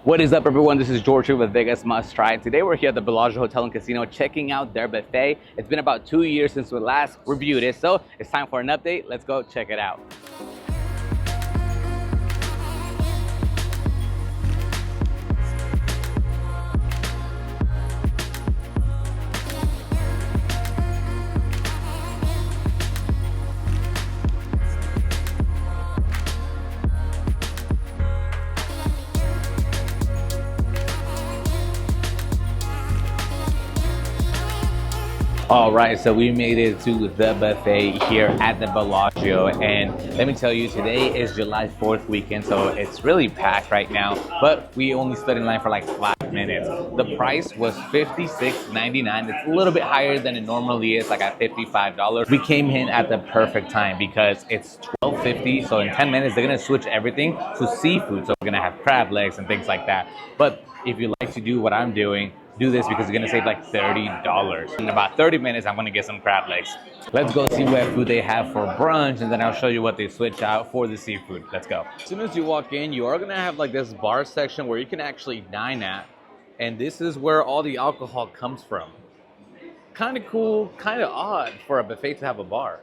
What is up, everyone? This is George here with Vegas Must Try. Today we're here at the Bellagio Hotel and Casino checking out their buffet. It's been about 2 years since we last reviewed it, so it's time for an update. Let's go check it out. All right, so we made it to the buffet here at the Bellagio, and let me tell you, today is July 4th weekend, so it's really packed right now, but we only stood in line for like 5 minutes. The price was $56.99. It's a little bit higher than it normally is, like at $55. We came in at the perfect time because it's 12:50, so in 10 minutes, they're gonna switch everything to seafood, so we're gonna have crab legs and things like that. But if you like to do what I'm doing, do this because you're gonna save like $30. In about 30 minutes, I'm gonna get some crab legs. Let's go see what food they have for brunch, and then I'll show you what they switch out for the seafood. Let's go. As soon as you walk in, you are gonna have like this bar section where you can actually dine at, and this is where all the alcohol comes from. Kind of cool, kind of odd for a buffet to have a bar.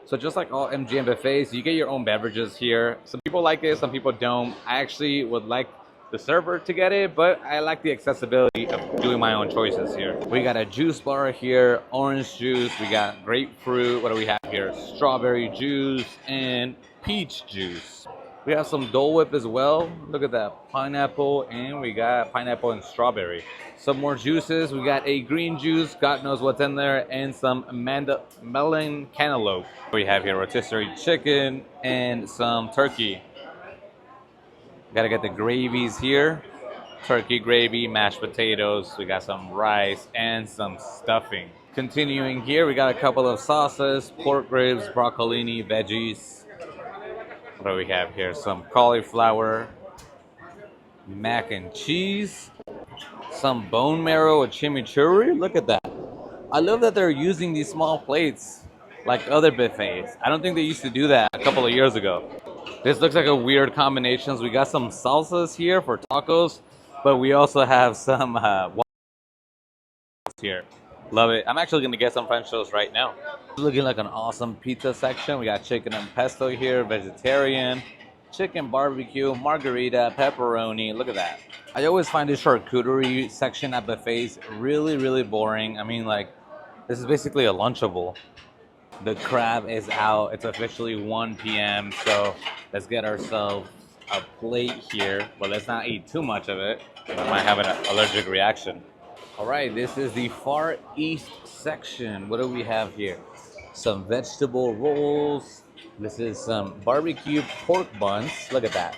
So just like all MGM buffets, you get your own beverages here. Some people like it, some people don't. I actually would like the server to get it, but I like the accessibility of doing my own choices here. We got a juice bar here, orange juice, we got grapefruit, what do we have here? Strawberry juice and peach juice. We have some Dole Whip as well. Look at that, pineapple, and we got pineapple and strawberry. Some more juices, we got a green juice, God knows what's in there, and some melon cantaloupe. We have here rotisserie chicken and some turkey. Gotta get the gravies here. Turkey gravy, mashed potatoes. We got some rice and some stuffing. Continuing here, we got a couple of sauces, pork ribs, broccolini, veggies. What do we have here? Some cauliflower, mac and cheese, some bone marrow with chimichurri. Look at that. I love that they're using these small plates like other buffets. I don't think they used to do that a couple of years ago. This looks like a weird combinations. We got some salsas here for tacos, but we also have some here. Love it. I'm actually gonna get some French toast right now. Looking like an awesome pizza section. We got chicken and pesto here, vegetarian, chicken barbecue, margarita, pepperoni. Look at that. I always find this charcuterie section at buffets really boring. I mean, like, this is basically a Lunchable. The crab is out. It's officially 1 p.m. So let's get ourselves a plate here, but let's not eat too much of it. I might have an allergic reaction. All right, this is the Far East section. What do we have here? Some vegetable rolls. This is some barbecue pork buns. Look at that.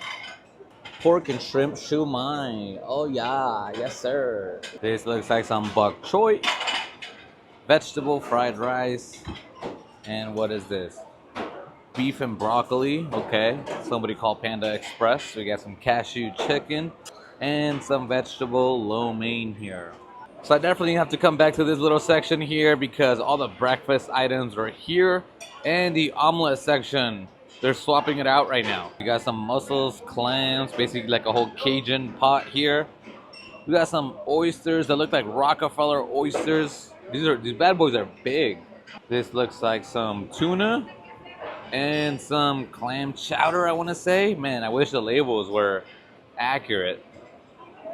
Pork and shrimp shumai. Oh yeah, yes sir. This looks like some bok choy. Vegetable fried rice. And what is this? Beef and broccoli. Okay. Somebody called Panda Express. We got some cashew chicken and some vegetable lo mein here. So I definitely have to come back to this little section here because all the breakfast items are here. And the omelet section, they're swapping it out right now. We got some mussels, clams, basically like a whole Cajun pot here. We got some oysters that look like Rockefeller oysters. These bad boys are big. This looks like some tuna and some clam chowder, I want to say. Man, I wish the labels were accurate.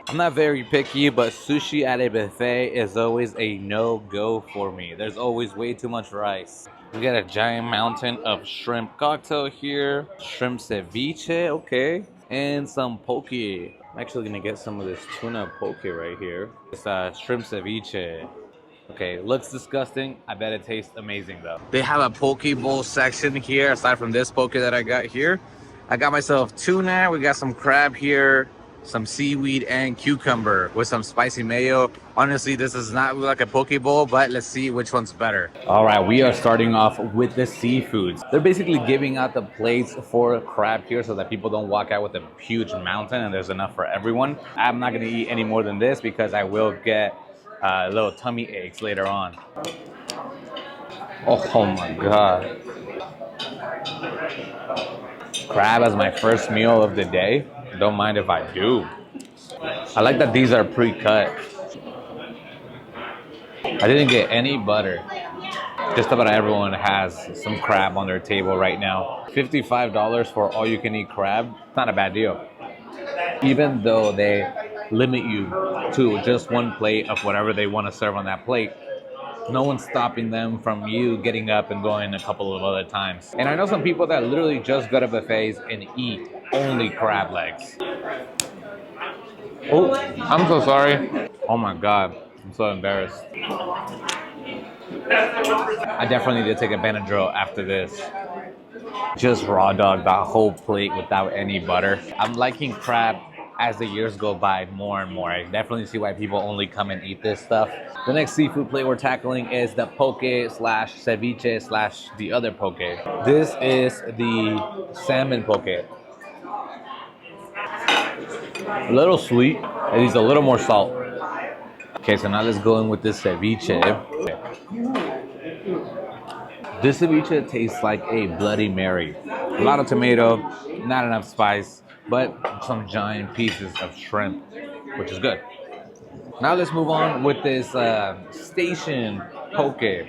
I'm not very picky, but sushi at a buffet is always a no-go for me. There's always way too much rice. We got a giant mountain of shrimp cocktail here. Shrimp ceviche, okay. And some poke. I'm actually going to get some of this tuna poke right here. It's shrimp ceviche. Okay, looks disgusting. I bet it tastes amazing though. They have a poke bowl section here. Aside from this poke that I got here, I got myself tuna. We got some crab here, some seaweed and cucumber with some spicy mayo. Honestly, this does not look like a poke bowl, but let's see which one's better. All right, we are starting off with the seafoods. They're basically giving out the plates for crab here so that people don't walk out with a huge mountain and there's enough for everyone. I'm not gonna eat any more than this because I will get little tummy aches later on. Oh my god. Crab as my first meal of the day. Don't mind if I do. I like that these are pre-cut. I didn't get any butter. Just about everyone has some crab on their table right now. $55 for all you can eat crab. Not a bad deal. Even though they limit you to just one plate of whatever they want to serve on that plate, no one's stopping them from you getting up and going a couple of other times. And I know some people that literally just go to buffets and eat only crab legs. Oh, I'm so sorry. Oh my God, I'm so embarrassed. I definitely need to take a Benadryl after this. Just raw dog that whole plate without any butter. I'm liking crab as the years go by more and more. I definitely see why people only come and eat this stuff. The next seafood plate we're tackling is the poke slash ceviche slash the other poke. This is the salmon poke. A little sweet. It needs a little more salt. Okay, so now let's go in with this ceviche. This ceviche tastes like a Bloody Mary. A lot of tomato, not enough spice, but some giant pieces of shrimp, which is good. Now let's move on with this station poke. The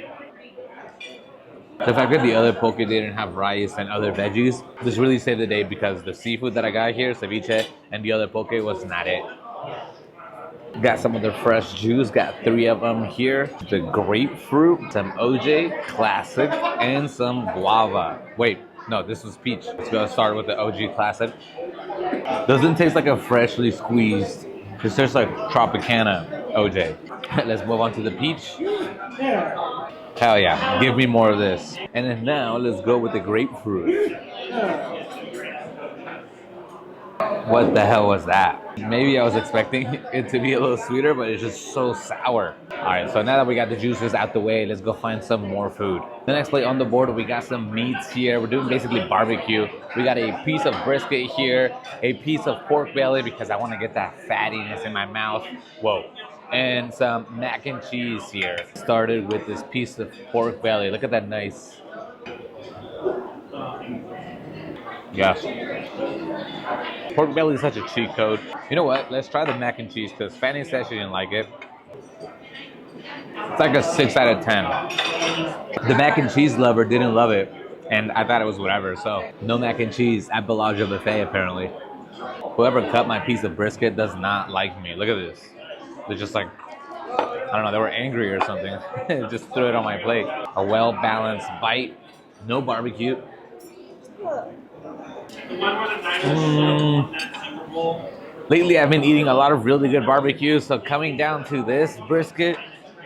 fact that the other poke didn't have rice and other veggies, this really saved the day because the seafood that I got here, ceviche, and the other poke was not it. Got some of the fresh juice, got 3 of them here. The grapefruit, some OJ Classic, and some guava. Wait, no, this was peach. Let's go start with the OG Classic. Doesn't taste like a freshly squeezed. It tastes like Tropicana OJ. Let's move on to the peach. Hell yeah, give me more of this. And then now let's go with the grapefruit. What the hell was that? Maybe I was expecting it to be a little sweeter, but it's just so sour. All right, so now that we got the juices out the way, let's go find some more food. The next plate on the board, we got some meats here. We're doing basically barbecue. We got a piece of brisket here, a piece of pork belly because I want to get that fattiness in my mouth. Whoa. And some mac and cheese here. Started with this piece of pork belly. Look at that nice. Yes. Pork belly is such a cheat code. You know what? Let's try the mac and cheese because Fanny said she didn't like it. It's like a 6 out of 10. The mac and cheese lover didn't love it, and I thought it was whatever. So no mac and cheese at Bellagio buffet apparently. Whoever cut my piece of brisket does not like me. Look at this. They're just like, I don't know, they were angry or something. Just threw it on my plate. A well-balanced bite. No barbecue. Lately, I've been eating a lot of really good barbecue, so coming down to this brisket,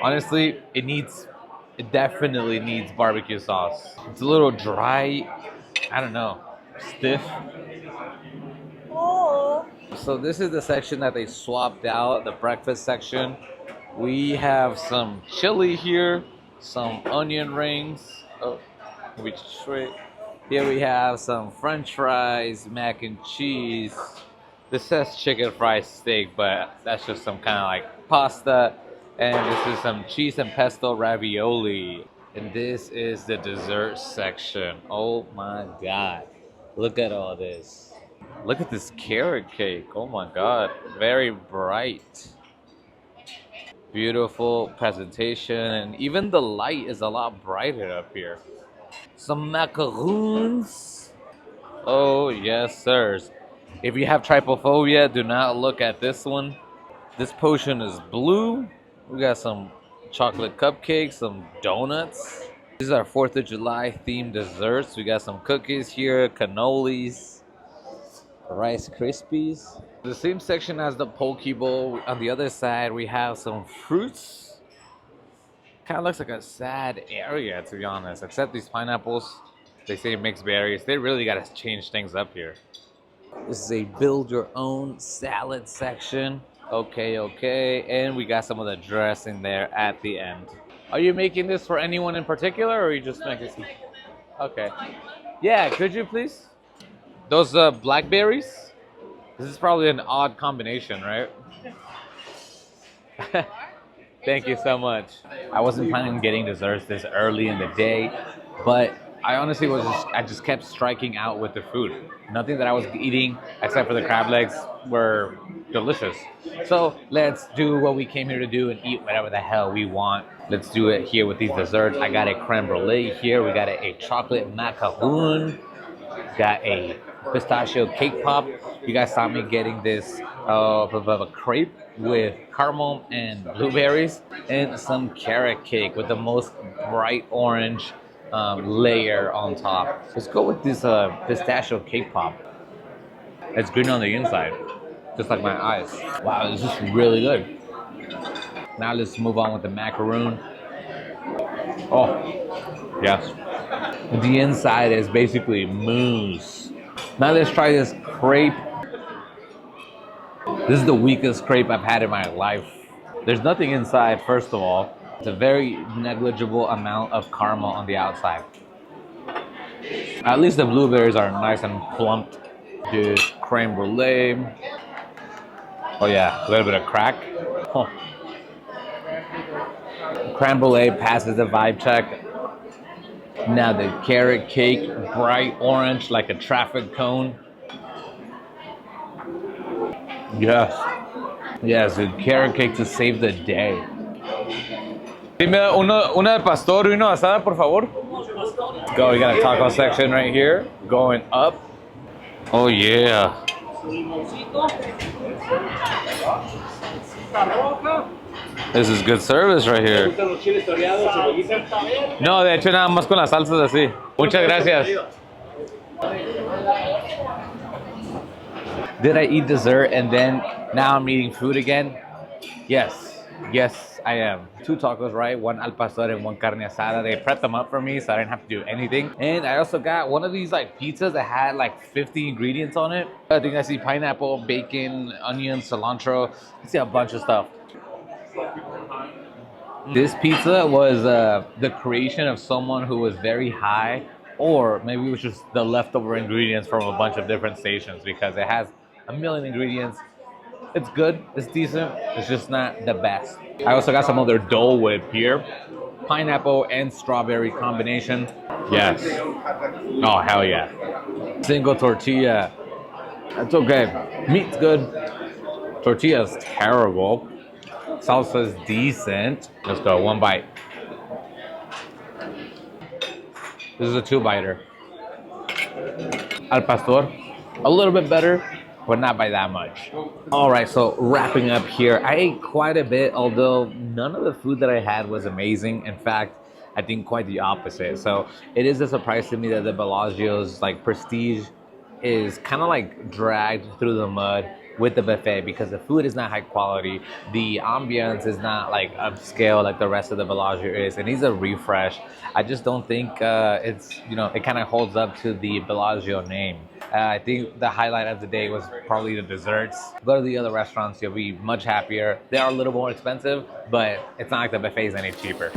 honestly, it definitely needs barbecue sauce. It's a little dry, I don't know, stiff. So this is the section that they swapped out, the breakfast section. We have some chili here, some onion rings. Oh, we straight. Here we have some french fries, mac and cheese. This says chicken fried steak, but that's just some kind of like pasta. And this is some cheese and pesto ravioli. And this is the dessert section. Oh my God. Look at all this. Look at this carrot cake. Oh my God. Very bright. Beautiful presentation. And even the light is a lot brighter up here. Some macaroons. Oh, yes, sirs. If you have trypophobia, do not look at this one. This potion is blue. We got some chocolate cupcakes, some donuts. These are 4th of July themed desserts. We got some cookies here, cannolis, Rice Krispies. The same section as the poke bowl. On the other side, we have some fruits. Kind of looks like a sad area, to be honest. Except these pineapples, they say mixed berries. They really got to change things up here. This is a build your own salad section. Okay. And we got some of the dressing there at the end. Are you making this for anyone in particular, or are you just making this? Okay. Yeah, could you please? Those blackberries? This is probably an odd combination, right? Thank you so much. I wasn't planning on getting desserts this early in the day, but I honestly I just kept striking out with the food. Nothing that I was eating except for the crab legs were delicious. So let's do what we came here to do and eat whatever the hell we want. Let's do it here with these desserts. I got a creme brulee here. We got a chocolate macaroon. Got a pistachio cake pop. You guys saw me getting this of a crepe with caramel and blueberries and some carrot cake with the most bright orange layer on top. Let's go with this pistachio cake pop. It's green on the inside, just like my eyes. Wow, this is really good. Now let's move on with the macaroon. Oh, yes. The inside is basically mousse. Now let's try this crepe. This is the weakest crepe I've had in my life. There's nothing inside, first of all. It's a very negligible amount of caramel on the outside. At least the blueberries are nice and plumped. This creme brulee. Oh yeah, a little bit of crack. Huh. Creme brulee passes the vibe check. Now the carrot cake, bright orange like a traffic cone. Yes. Yes, the carrot cake to save the day. Dime una de pastor y una asada, por favor. Go, we got a taco section right here. Going up. Oh yeah. This is good service right here. No, de hecho nada más con las salsas así. Muchas gracias. Did I eat dessert and then now I'm eating food again? Yes. Yes, I am. 2 tacos, right? One al pastor and one carne asada. They prepped them up for me so I didn't have to do anything. And I also got one of these like pizzas that had like 50 ingredients on it. I think I see pineapple, bacon, onion, cilantro. I see a bunch of stuff. This pizza was the creation of someone who was very high, or maybe it was just the leftover ingredients from a bunch of different stations, because it has a million ingredients. It's good, it's decent, it's just not the best. I also got some other Dole Whip here. Pineapple and strawberry combination. Yes. Oh, hell yeah. Single tortilla. That's okay. Meat's good. Tortilla's terrible. Salsa's decent. Let's go, 1 bite. This is a 2-biter. Al pastor, a little bit better, but not by that much. All right, so wrapping up here, I ate quite a bit, although none of the food that I had was amazing. In fact, I think quite the opposite. So it is a surprise to me that the Bellagio's like prestige is kind of like dragged through the mud with the buffet, because the food is not high quality. The ambiance is not like upscale like the rest of the Bellagio is. It needs a refresh. I just don't think it's, you know, it kind of holds up to the Bellagio name. I think the highlight of the day was probably the desserts. Go to the other restaurants, you'll be much happier. They are a little more expensive, but it's not like the buffet is any cheaper.